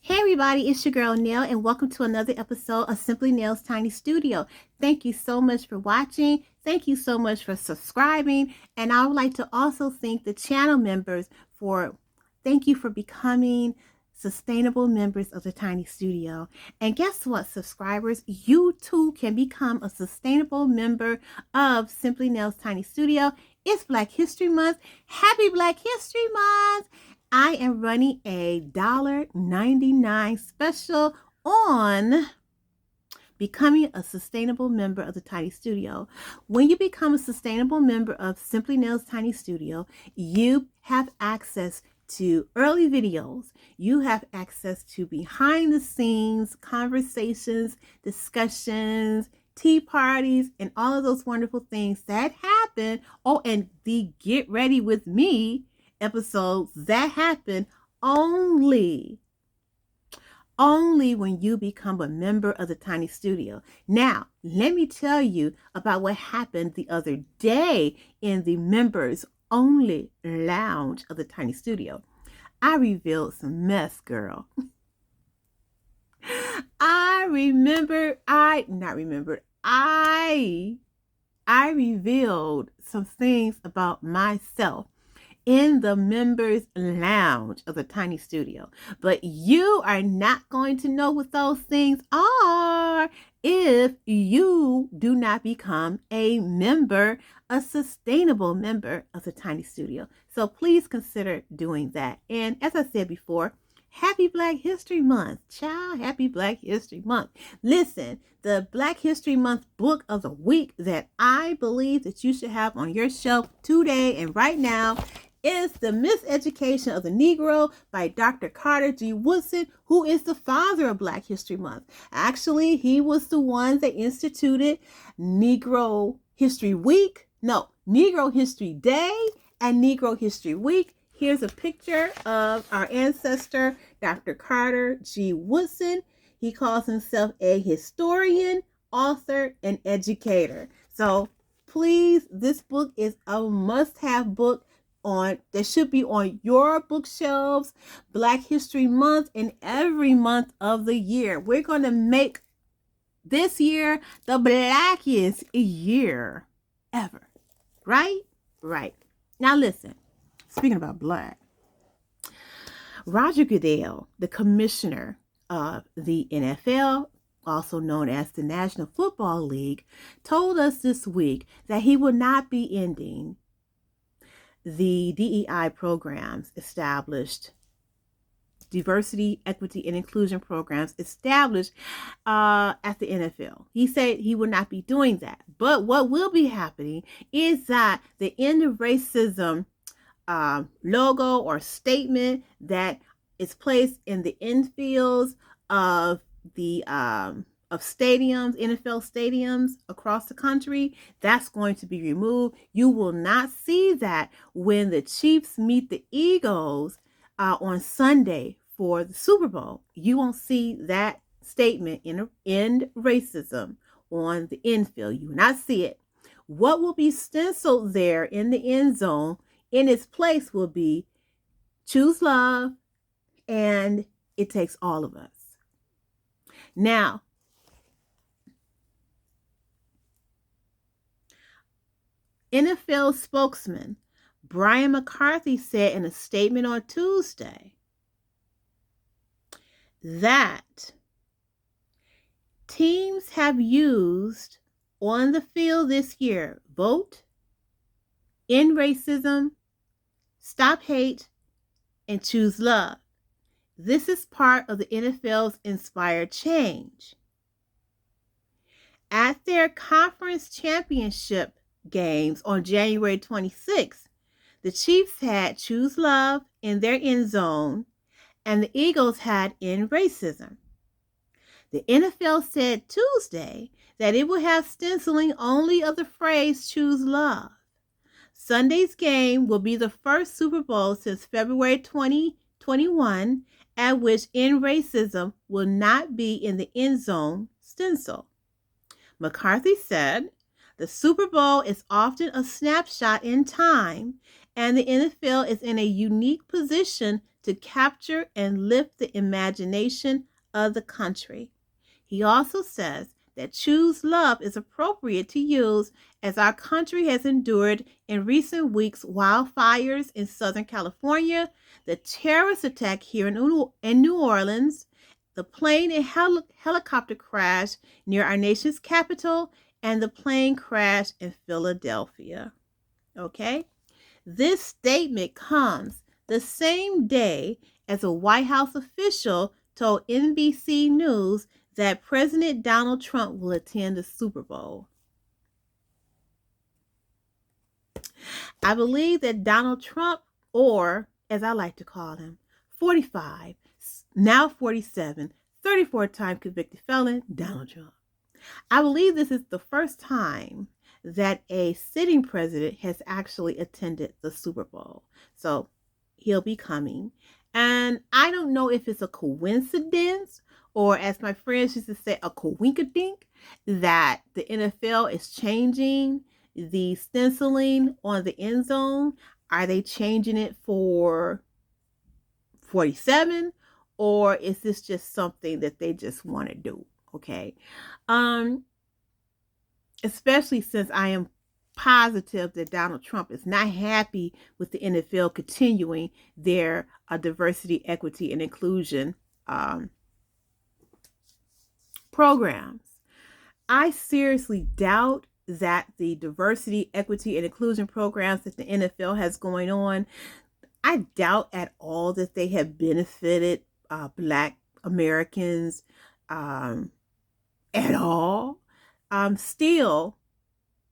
Hey everybody, it's your girl Nell and welcome to another episode of Simply Nell's Tiny Studio. Thank you so much for watching. Thank you so much for subscribing. And I would like to also thank the channel members thank you for becoming sustainable members of the Tiny Studio. And guess what, subscribers? You too can become a sustainable member of Simply Nell's Tiny Studio. It's Black History Month. Happy Black History Month! I am running a $1.99 special on becoming a sustainable member of the Tiny Studio. When you become a sustainable member of Simply Nell's Tiny Studio, you have access to early videos. You have access to behind the scenes conversations, discussions, tea parties, and all of those wonderful things that happen. Oh, and the Get Ready With Me episodes that happen only when you become a member of the Tiny Studio. Now, let me tell you about what happened the other day in the members only lounge of the Tiny Studio. I revealed some mess, girl. I revealed some things about myself in the members lounge of the Tiny Studio. But you are not going to know what those things are if you do not become a sustainable member of the Tiny Studio. So please consider doing that. And as I said before, happy Black History Month, child. Happy Black History Month. Listen, the Black History Month book of the week that I believe that you should have on your shelf today and right now is The Miseducation of the Negro by Dr. Carter G. Woodson, who is the father of Black History Month. Actually, he was the one that instituted Negro History Week, Negro History Day and Negro History Week. Here's a picture of our ancestor, Dr. Carter G. Woodson. He calls himself a historian, author, and educator. So please, this book is a must-have book that should be on your bookshelves. Black History Month and every month of the year. We're going to make this year the blackest year ever. Right? Right. Now listen, speaking about black, Roger Goodell, the commissioner of the NFL, also known as the National Football League, told us this week that he will not be ending the DEI programs established, diversity, equity, and inclusion programs established at the NFL. He said he will not be doing that. But what will be happening is that the End of Racism logo or statement that is placed in the infields of the of stadiums, NFL stadiums across the country, that's going to be removed. You will not see that when the Chiefs meet the Eagles on Sunday for the Super Bowl. You won't see that statement in End Racism on the infield. You will not see it. What will be stenciled there in the end zone in its place will be choose love and it takes all of us. Now, NFL spokesman Brian McCarthy said in a statement on Tuesday that teams have used on the field this year: vote, end racism, stop hate, and choose love. This is part of the NFL's Inspired Change. At their conference championship games on January 26th, the Chiefs had choose love in their end zone and the Eagles had end racism. The NFL said Tuesday that it will have stenciling only of the phrase choose love. Sunday's game will be the first Super Bowl since February 2021 at which end racism will not be in the end zone stencil. McCarthy said, the Super Bowl is often a snapshot in time, and the NFL is in a unique position to capture and lift the imagination of the country. He also says that choose love is appropriate to use as our country has endured in recent weeks wildfires in Southern California, the terrorist attack here in New Orleans, the plane and helicopter crash near our nation's capital, and the plane crash in Philadelphia. Okay? This statement comes the same day as a White House official told NBC News that President Donald Trump will attend the Super Bowl. I believe that Donald Trump, or as I like to call him, 45, now 47, 34-time convicted felon, Donald Trump. I believe this is the first time that a sitting president has actually attended the Super Bowl. So he'll be coming. And I don't know if it's a coincidence or, as my friends used to say, a coinkadink, that the NFL is changing the stenciling on the end zone. Are they changing it for 47? Or is this just something that they just want to do? Okay. Especially since I am positive that Donald Trump is not happy with the NFL continuing their diversity, equity, and inclusion programs. I seriously doubt that the diversity, equity, and inclusion programs that the NFL has going on, I doubt at all that they have benefited Black Americans at all. Still,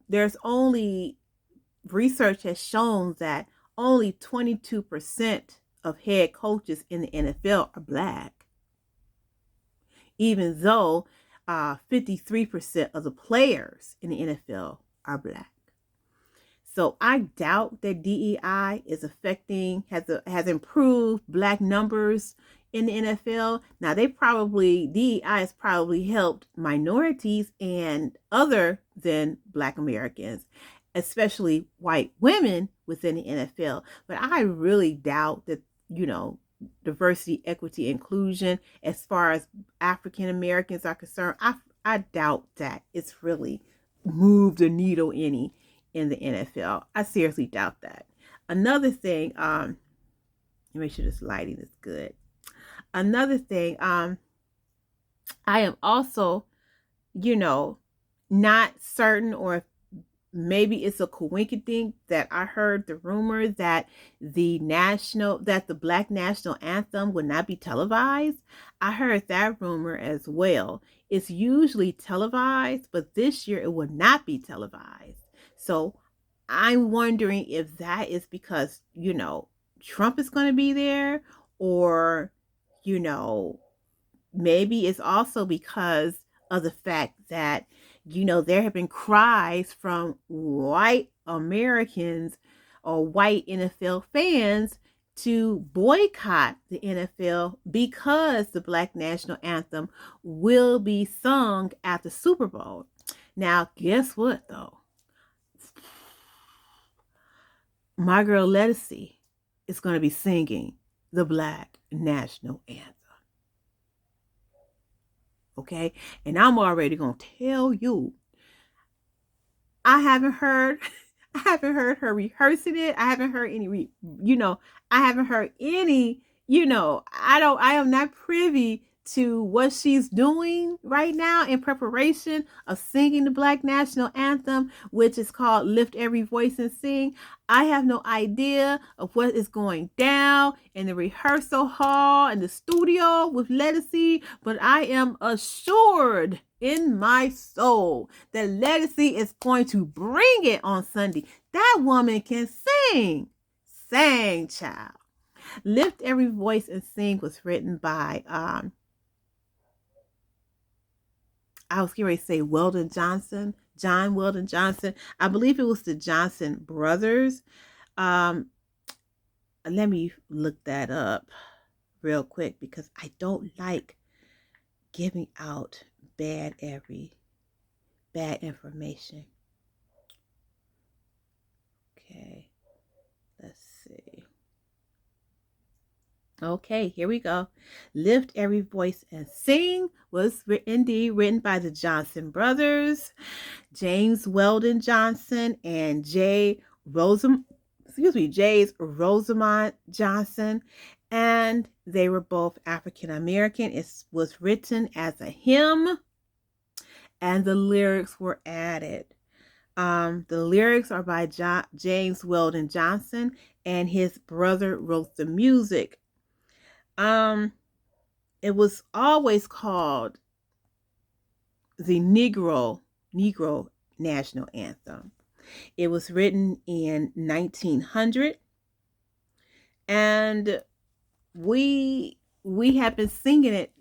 there's only research has shown that only 22% of head coaches in the NFL are Black, even though 53% of the players in the NFL are Black. So I doubt that DEI is affecting, has improved Black numbers in the NFL. Now DEI has probably helped minorities and other than Black Americans, especially white women within the NFL. But I really doubt that, diversity, equity, inclusion, as far as African Americans are concerned, I doubt that it's really moved the needle any in the NFL. I seriously doubt that. Another thing, make sure this lighting is good. Another thing, I am also, not certain, or maybe it's a coincidence that I heard the rumor that the Black National Anthem would not be televised. I heard that rumor as well. It's usually televised, but this year it will not be televised. So I'm wondering if that is because, Trump is going to be there, or, maybe it's also because of the fact that, there have been cries from white Americans or white NFL fans to boycott the NFL because the Black National Anthem will be sung at the Super Bowl. Now, guess what, though? My girl Ledisi is going to be singing the Black National Anthem. Okay? And I'm already going to tell you, I haven't heard her rehearsing it. I haven't heard any, I haven't heard any, I am not privy to what she's doing right now in preparation of singing the Black National Anthem, which is called Lift Every Voice and Sing. I have no idea of what is going down in the rehearsal hall and the studio with Ledisi, but I am assured in my soul that Ledisi is going to bring it on Sunday. That woman can sing. Sing, child. Lift Every Voice and Sing was written by I was getting ready to say John Weldon Johnson. I believe it was the Johnson brothers. Let me look that up real quick because I don't like giving out bad information. Okay, let's see. Okay, here we go. Lift Every Voice and Sing was indeed written by the Johnson brothers, James Weldon Johnson and Jay's Rosamond Johnson, and they were both African American. It was written as a hymn, and the lyrics were added. The lyrics are by James Weldon Johnson, and his brother wrote the music. It was always called the Negro National Anthem. It was written in 1900, and we have been singing it.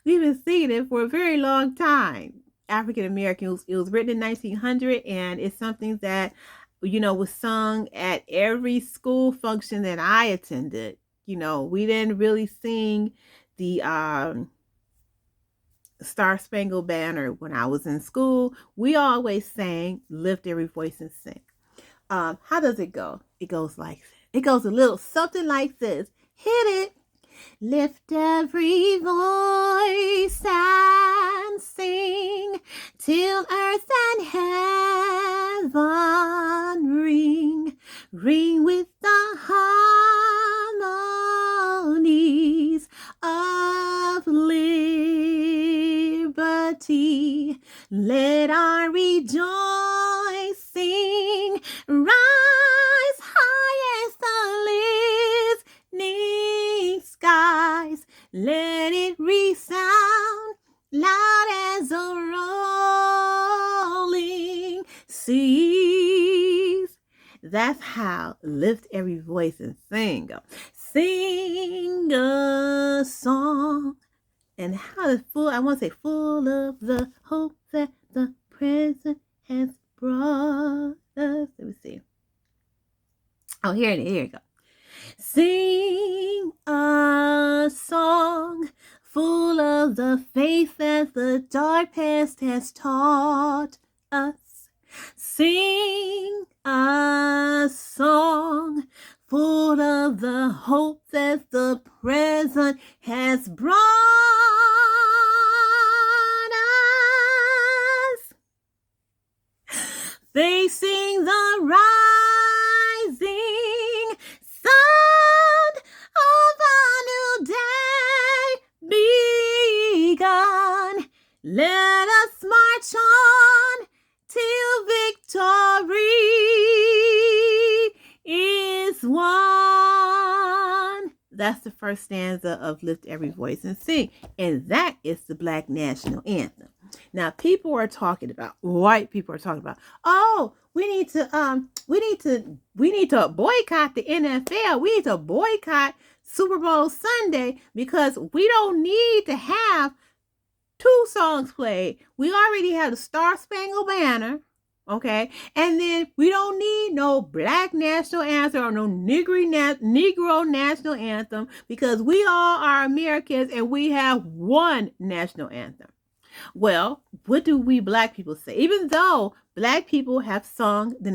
We've been singing it for a very long time. African Americans. It was written in 1900, and it's something that was sung at every school function that I attended. We didn't really sing the Star Spangled Banner when I was in school. We always sang Lift Every Voice and Sing. How does it go? It goes like this. It goes a little something like this. Hit it. Lift every voice and sing till earth and heaven ring with the harmonies of liberty. Let our rejoicing rise high as the listening skies. Let it resound loud as a rolling seas. That's how Lift Every Voice and Sing. Sing a song. And how is full, I want to say full of the hope that the present has brought us. Let me see. Oh, here you go. Sing a song full of the faith that the dark past has taught us. Sing a song full of the hope that the present has brought us. Facing the rising sun of a new day begun. Let us march on till victory is won. That's the first stanza of Lift Every Voice and Sing, and that is the Black National Anthem. Now, white people are talking about, oh, we need to boycott the NFL. We need to boycott Super Bowl Sunday because we don't need to have 2 songs played. We already have the Star Spangled Banner, okay? And then we don't need no Black National Anthem or no Negro National Anthem because we all are Americans and we have one national anthem. Well, what do we Black people say? Even though Black people have sung the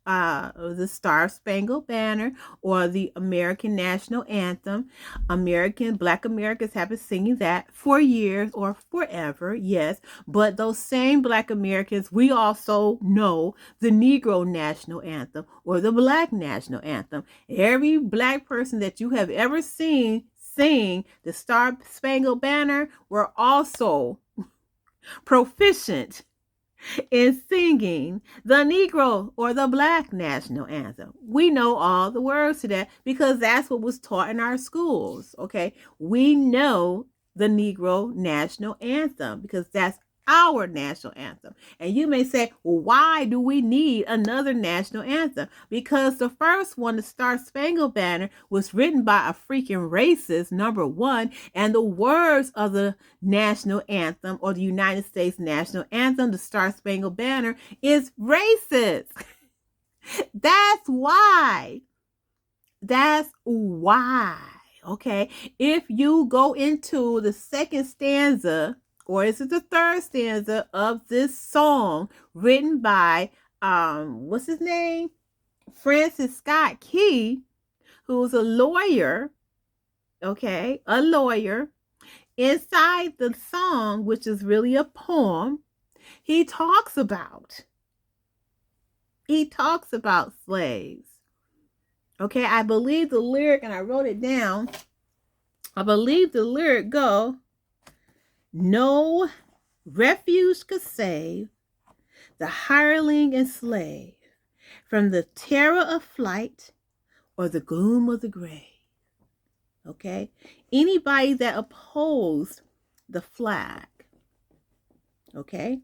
the Star Spangled Banner or the American National Anthem, Black Americans have been singing that for years or forever, yes. But those same Black Americans, we also know the Negro National Anthem or the Black National Anthem. Every Black person that you have ever seen sing the Star Spangled Banner were also proficient in singing the Negro or the Black National Anthem. We know all the words to that because that's what was taught in our schools, okay? We know the Negro National Anthem because that's our national anthem. And you may say, well, why do we need another national anthem? Because the first one, the Star Spangled Banner, was written by a freaking racist, number one, and the words of the national anthem or the United States national anthem, the Star Spangled Banner, is racist. That's why. Okay? If you go into the second stanza, or is it the third stanza of this song written by, what's his name? Francis Scott Key, who was a lawyer, okay, a lawyer, inside the song, which is really a poem, he talks about slaves. Okay, I believe the lyric, and I wrote it down. I believe the lyric go, no refuge could save the hireling and slave from the terror of flight or the gloom of the grave. Okay, anybody that opposed the flag, okay,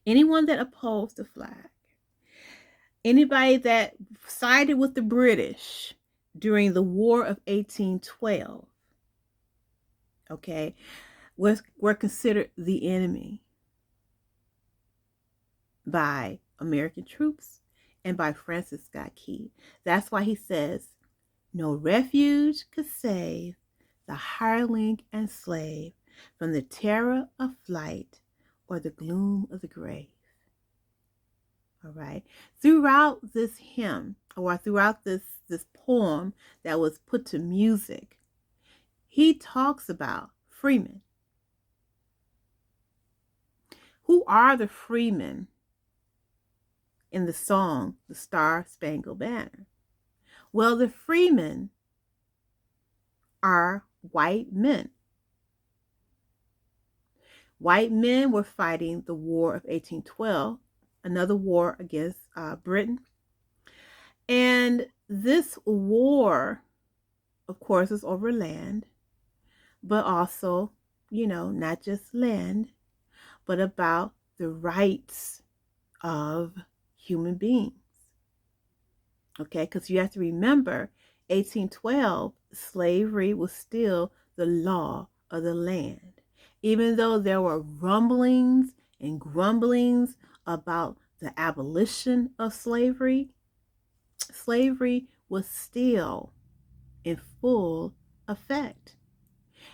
anyone that opposed the flag, anybody that sided with the British during the War of 1812, okay, were considered the enemy by American troops and by Francis Scott Key. That's why he says, no refuge could save the hireling and slave from the terror of flight or the gloom of the grave. All right. Throughout this hymn, or throughout this poem that was put to music, he talks about freemen. Who are the freemen in the song, The Star-Spangled Banner? Well, the freemen are white men. White men were fighting the War of 1812, another war against Britain. And this war, of course, is over land, but also, not just land, but about the rights of human beings. Okay, because you have to remember, 1812, slavery was still the law of the land. Even though there were rumblings and grumblings about the abolition of slavery, slavery was still in full effect.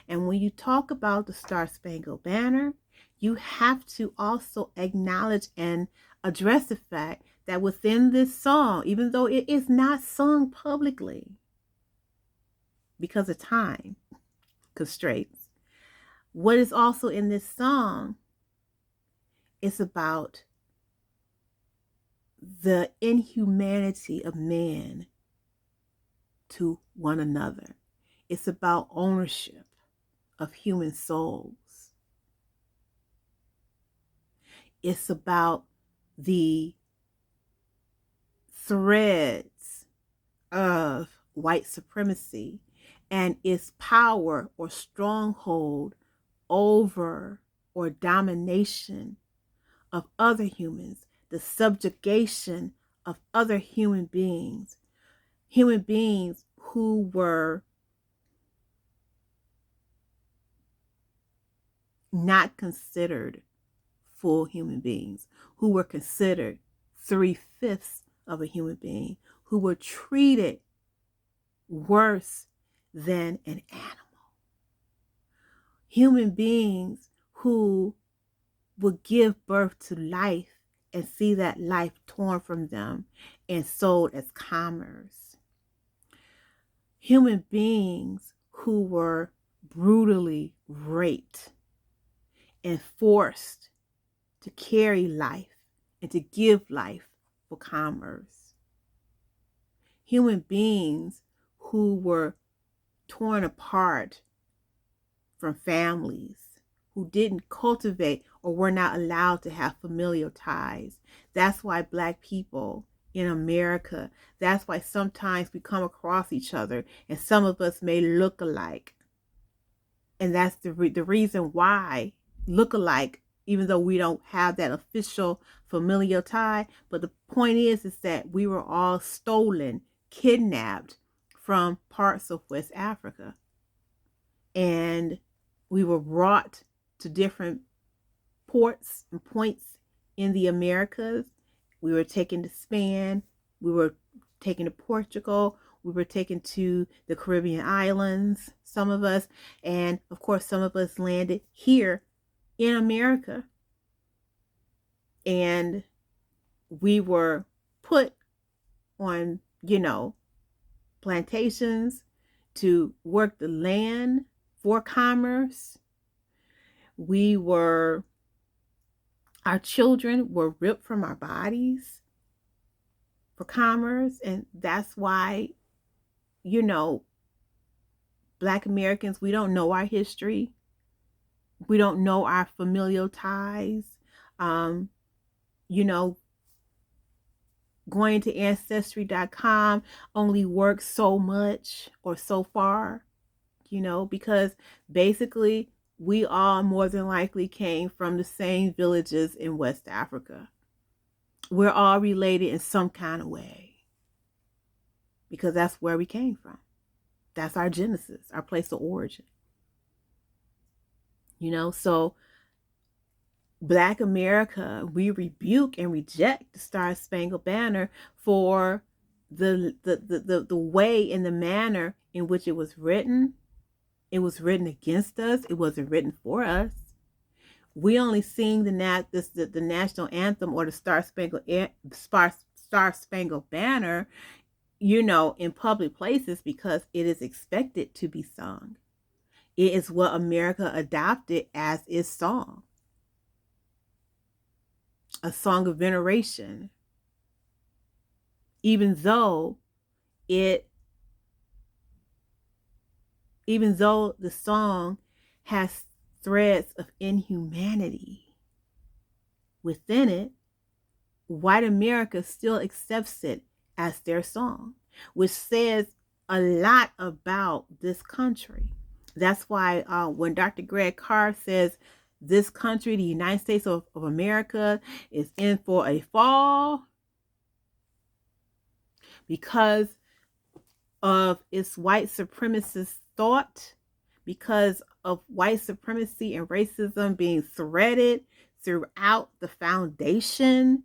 And when you talk about the Star-Spangled Banner, you have to also acknowledge and address the fact that within this song, even though it is not sung publicly because of time constraints, what is also in this song is about the inhumanity of man to one another. It's about ownership of human souls. It's about the threads of white supremacy and its power or stronghold over or domination of other humans, the subjugation of other human beings who were not considered full human beings, who were considered 3/5 of a human being, who were treated worse than an animal. Human beings who would give birth to life and see that life torn from them and sold as commerce. Human beings who were brutally raped and forced to carry life and to give life for commerce. Human beings who were torn apart from families, who didn't cultivate or were not allowed to have familial ties. That's why Black people in America, that's why sometimes we come across each other and some of us may look alike. And that's the reason why look alike, even though we don't have that official familial tie. But the point is that we were all stolen, kidnapped from parts of West Africa. And we were brought to different ports and points in the Americas. We were taken to Spain. We were taken to Portugal. We were taken to the Caribbean islands, some of us. And of course, some of us landed here in America. And we were put on, plantations to work the land for commerce. Our children were ripped from our bodies for commerce. And that's why, Black Americans, we don't know our history. We don't know our familial ties. You know, going to ancestry.com only works so much or so far, because basically we all more than likely came from the same villages in West Africa. We're all related in some kind of way because that's where we came from. That's our genesis, our place of origin. So Black America, we rebuke and reject the Star Spangled Banner for the way and the manner in which it was written. It was written against us. It wasn't written for us. We only sing the national anthem or the Star Spangled Banner, in public places because it is expected to be sung. It is what America adopted as its song. A song of veneration. Even though the song has threads of inhumanity within it, white America still accepts it as their song, which says a lot about this country. That's why when Dr. Greg Carr says this country, the United States of America, is in for a fall because of its white supremacist thought, because of white supremacy and racism being threaded throughout the foundational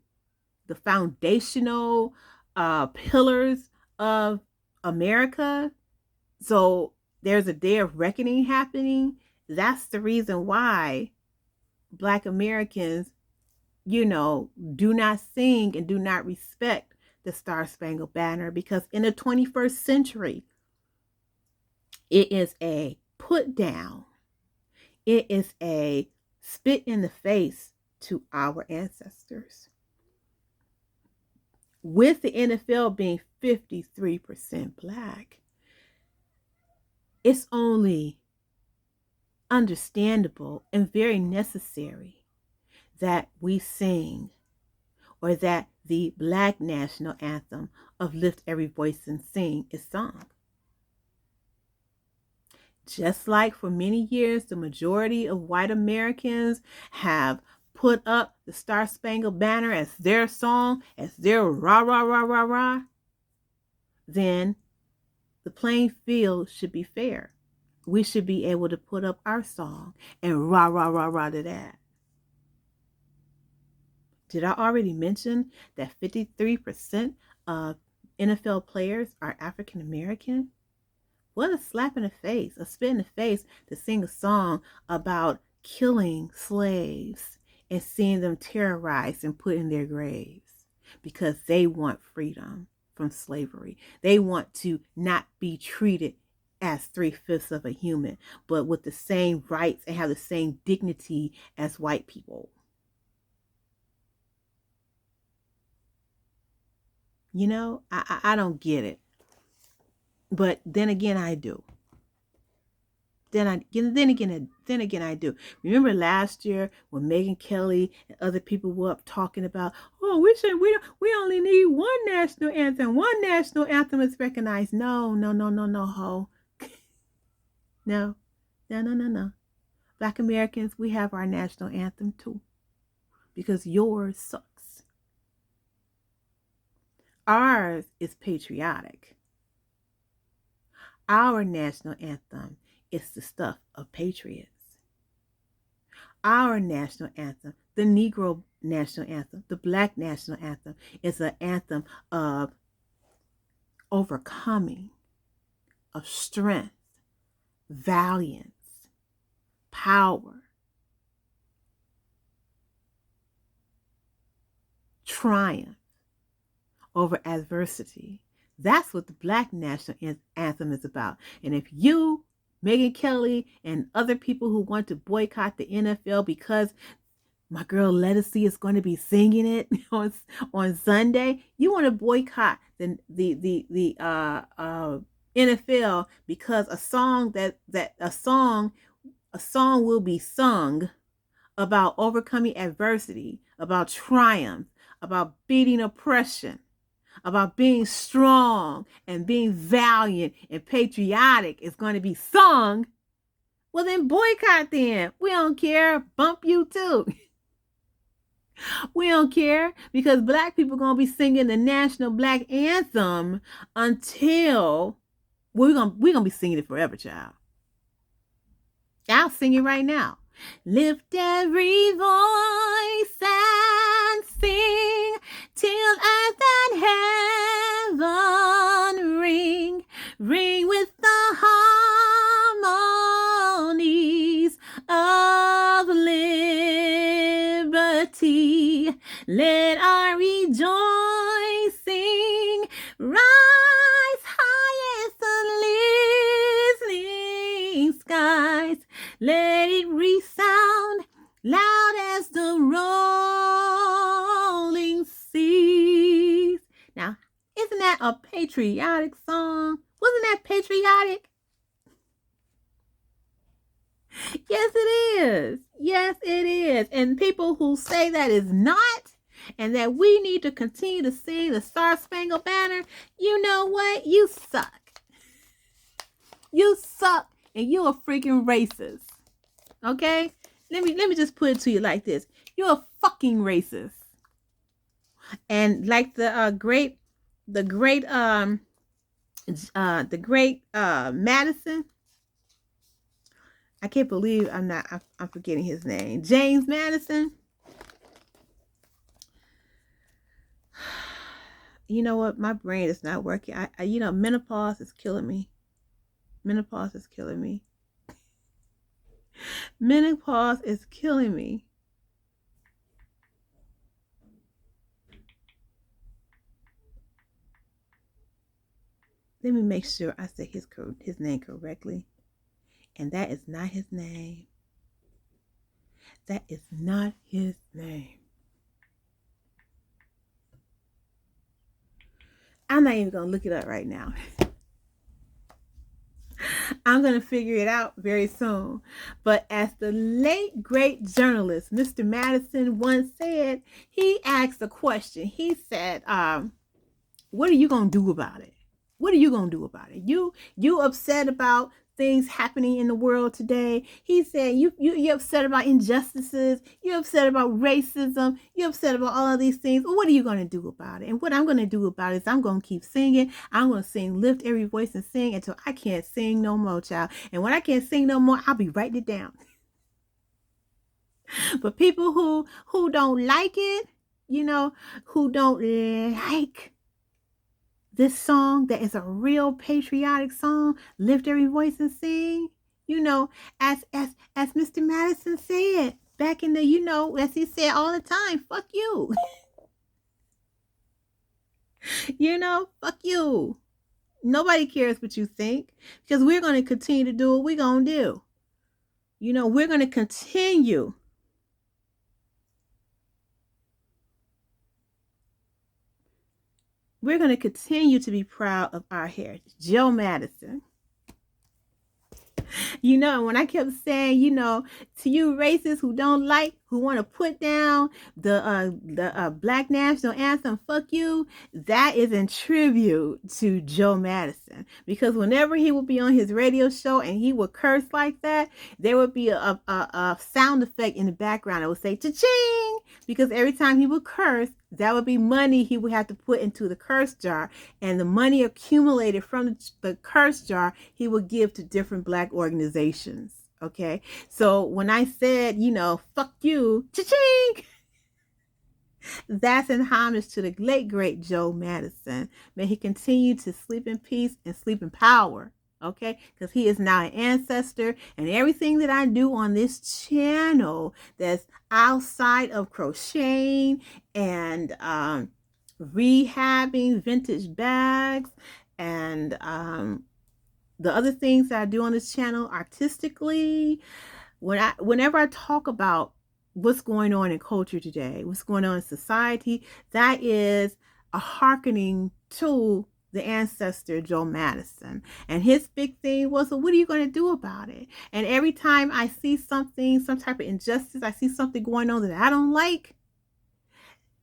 pillars of America. So there's a day of reckoning happening. That's the reason why Black Americans, do not sing and do not respect the Star Spangled Banner, because in the 21st century, it is a put down. It is a spit in the face to our ancestors. With the NFL being 53% Black, it's only understandable and very necessary that we sing, or that the Black National Anthem of Lift Every Voice and Sing is sung. Just like for many years, the majority of white Americans have put up the Star Spangled Banner as their song, as their rah, rah, rah, rah, rah, then the playing field should be fair. We should be able to put up our song and rah, rah, rah, rah to that. Did I already mention that 53% of NFL players are African American? What a slap in the face, a spit in the face to sing a song about killing slaves and seeing them terrorized and put in their graves because they want freedom from slavery. They want to not be treated as 3/5 of a human, but with the same rights and have the same dignity as white people. I don't get it. But then again, I do. Then again, I do. Remember last year when Megyn Kelly and other people were up talking about, we only need one national anthem. One national anthem is recognized. No, ho. No. Black Americans, we have our national anthem too, because yours sucks. Ours is patriotic. Our national anthem is the stuff of patriots. Our national anthem, the Negro national anthem, the Black national anthem, is an anthem of overcoming, of strength, valiance, power, triumph over adversity. That's what the Black National Anthem is about. And if you, Megyn Kelly, and other people who want to boycott the NFL because my girl Ledisi is going to be singing it on Sunday, you want to boycott the NFL because a song will be sung about overcoming adversity, about triumph, about beating oppression, about being strong and being valiant and patriotic is going to be sung. Well, then boycott them. We don't care. Bump you too. We don't care, because Black people are going to be singing the National Black Anthem until we're gonna be singing it forever, child. I'll sing it right now. Lift every voice and sing till earth and heaven ring, ring with the harmonies of liberty. Let our rejoicing rise high as the listening skies. Let it resound loud as the rolling seas. Now, isn't that a patriotic song? Wasn't that patriotic? Yes, it is. Yes, it is. And people who say that is not, and that we need to continue to sing the Star Spangled Banner, you know what? You suck. You suck, and you're a freaking racist. Okay? Let me just put it to you like this. You're a fucking racist. And like the great Madison, I can't believe I'm forgetting his name. James Madison. You know what? My brain is not working. Menopause is killing me. Menopause is killing me. Menopause is killing me. Let me make sure I say his name correctly. And that is not his name. That is not his name. I'm not even going to look it up right now. I'm going to figure it out very soon. But as the late, great journalist, Mr. Madison, once said, he asked a question. He said, what are you going to do about it? What are you going to do about it? You upset about things happening in the world today. He said, you're upset about injustices. You're upset about racism. You're upset about all of these things. Well, what are you going to do about it? And what I'm going to do about it is I'm going to keep singing. I'm going to sing, lift every voice and sing until I can't sing no more, child. And when I can't sing no more, I'll be writing it down. But people who don't like it, who don't like this song that is a real patriotic song, lift every voice and sing, as Mr. Madison said back in the, as he said all the time, fuck you. Fuck you. Nobody cares what you think, because we're going to continue to do what we're going to do. We're going to continue. We're going to continue to be proud of our heritage. Joe Madison. When I kept saying, to you racists who don't like, who want to put down the Black National Anthem, fuck you, that is in tribute to Joe Madison. Because whenever he would be on his radio show and he would curse like that, there would be a sound effect in the background that would say, cha-ching! Because every time he would curse, that would be money he would have to put into the curse jar. And the money accumulated from the curse jar, he would give to different Black organizations. Okay? So when I said, fuck you, cha-ching! That's in homage to the late, great Joe Madison. May he continue to sleep in peace and sleep in power. Okay, because he is now an ancestor, and everything that I do on this channel that's outside of crocheting and rehabbing vintage bags, and the other things that I do on this channel artistically. Whenever I talk about what's going on in culture today, what's going on in society, that is a hearkening to the ancestor Joe Madison. And his big thing was, well, what are you going to do about it? And every time I see something, some type of injustice, I see something going on that I don't like,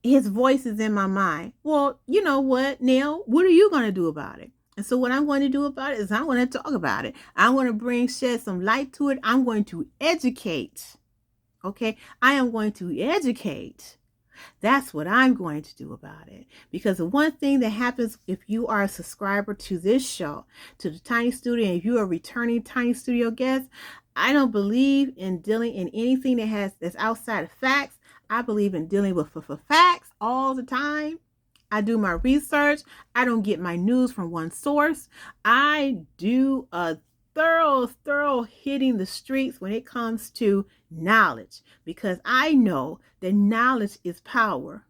his voice is in my mind. Well, you know what, Neil, what are you going to do about it? And so what I'm going to do about it is I'm going to talk about it. I'm going to shed some light to it. I'm going to educate. Okay? I am going to educate. That's what I'm going to do about it. Because the one thing that happens if you are a subscriber to this show, to the Tiny Studio, and if you are a returning Tiny Studio guest, I don't believe in dealing in anything that's outside of facts. I believe in dealing with facts all the time. I do my research. I don't get my news from one source. I do a thorough hitting the streets when it comes to knowledge, because I know that knowledge is power,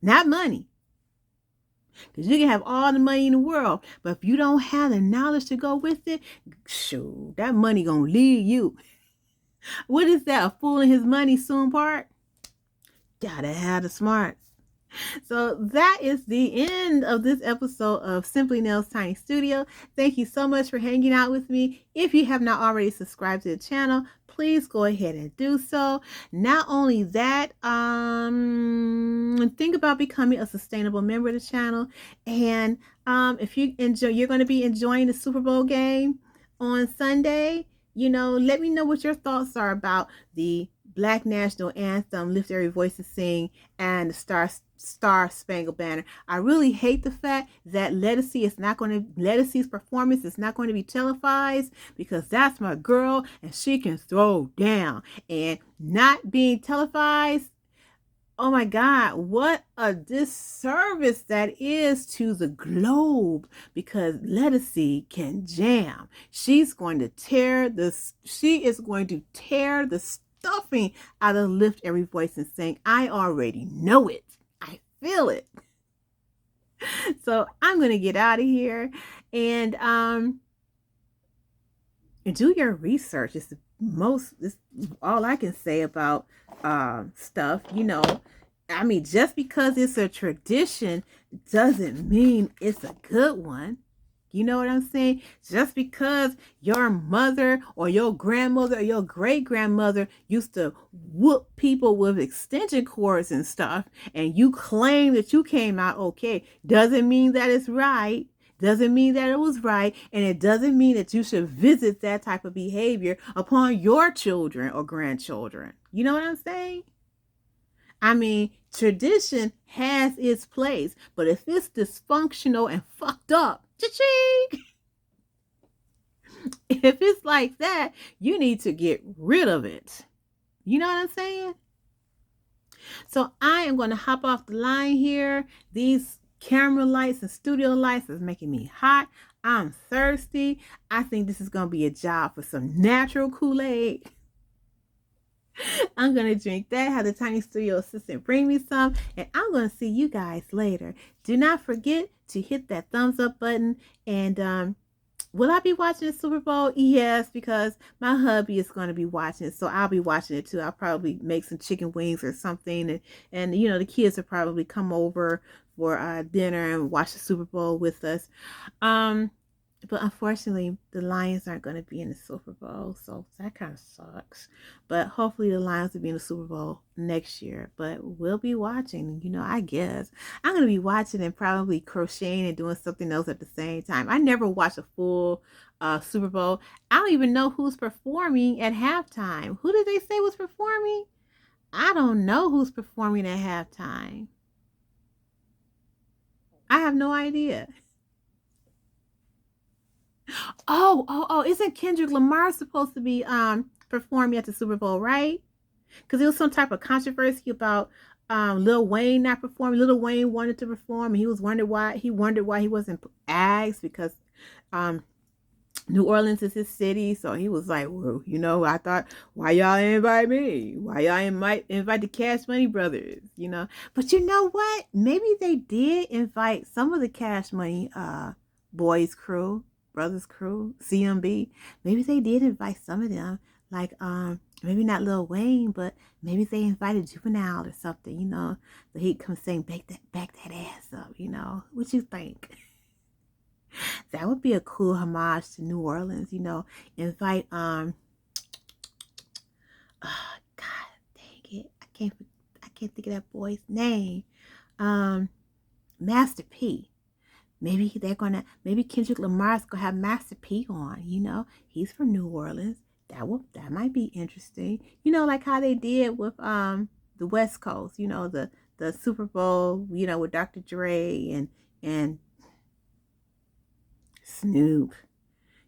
not money. Because you can have all the money in the world, but if you don't have the knowledge to go with it, shoot, that money gonna leave you. What is that? A fool and his money soon part? Gotta have the smarts. So that is the end of this episode of Simply Nell's Tiny Studio. Thank you so much for hanging out with me. If you have not already subscribed to the channel, please go ahead and do so. Not only that, think about becoming a sustainable member of the channel. And if you enjoy, you're going to be enjoying the Super Bowl game on Sunday. Let me know what your thoughts are about the Black National Anthem, Lift Every Voice and Sing, and the Star Spangled Banner. I really hate the fact that Ledisi's performance is not going to be televised, because that's my girl and she can throw down. And not being televised, oh my God, what a disservice that is to the globe, because Ledisi can jam. She is going to tear the stuffing out of Lift Every Voice and Sing. I already know it. I feel it. So I'm going to get out of here and do your research. It's all I can say about stuff. I mean, just because it's a tradition doesn't mean it's a good one. You know what I'm saying? Just because your mother or your grandmother or your great-grandmother used to whoop people with extension cords and stuff, and you claim that you came out okay, doesn't mean that it's right. Doesn't mean that it was right. And it doesn't mean that you should visit that type of behavior upon your children or grandchildren. You know what I'm saying? I mean, tradition has its place, but if it's dysfunctional and fucked up, cha-ching! If it's like that, you need to get rid of it. You know what I'm saying? So I am going to hop off the line here. These camera lights and studio lights is making me hot. I'm thirsty. I think this is going to be a job for some natural Kool-Aid. I'm going to drink that, have the Tiny Studio assistant bring me some, and I'm going to see you guys later. Do not forget to hit that thumbs up button. And will I be watching the Super Bowl? Yes, because my hubby is going to be watching it, so I'll be watching it too. I'll probably make some chicken wings or something, and the kids will probably come over for dinner and watch the Super Bowl with us. But unfortunately, the Lions aren't going to be in the Super Bowl, so that kind of sucks. But hopefully the Lions will be in the Super Bowl next year. But we'll be watching, I guess. I'm going to be watching and probably crocheting and doing something else at the same time. I never watch a full Super Bowl. I don't even know who's performing at halftime. Who did they say was performing? I don't know who's performing at halftime. I have no idea. Oh, isn't Kendrick Lamar supposed to be performing at the Super Bowl, right? Because there was some type of controversy about Lil Wayne not performing. Lil Wayne wanted to perform, and he wondered why he wasn't asked, because New Orleans is his city, so he was like, well, you know, I thought, why y'all invite me? Why y'all invite the Cash Money Brothers, you know? But you know what? Maybe they did invite some of the Cash Money boys crew, brothers crew, CMB. Maybe they did invite some of them, like maybe not Lil Wayne, but maybe they invited Juvenile or something, you know, so he'd come sing back that ass up, you know. What you think? That would be a cool homage to New Orleans, you know. Invite oh God dang it. I can't think of that boy's name. Master P. Maybe Kendrick Lamar's gonna have Master P on, you know. He's from New Orleans. That might be interesting. You know, like how they did with the West Coast, you know, the Super Bowl, you know, with Dr. Dre and Snoop.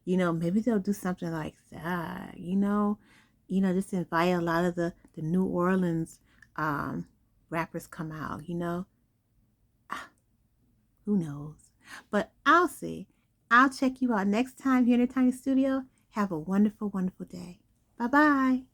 You know, maybe they'll do something like that, you know, just invite a lot of the New Orleans rappers come out, you know. Who knows? But I'll see. I'll check you out next time here in the Tiny Studio. Have a wonderful, wonderful day. Bye-bye.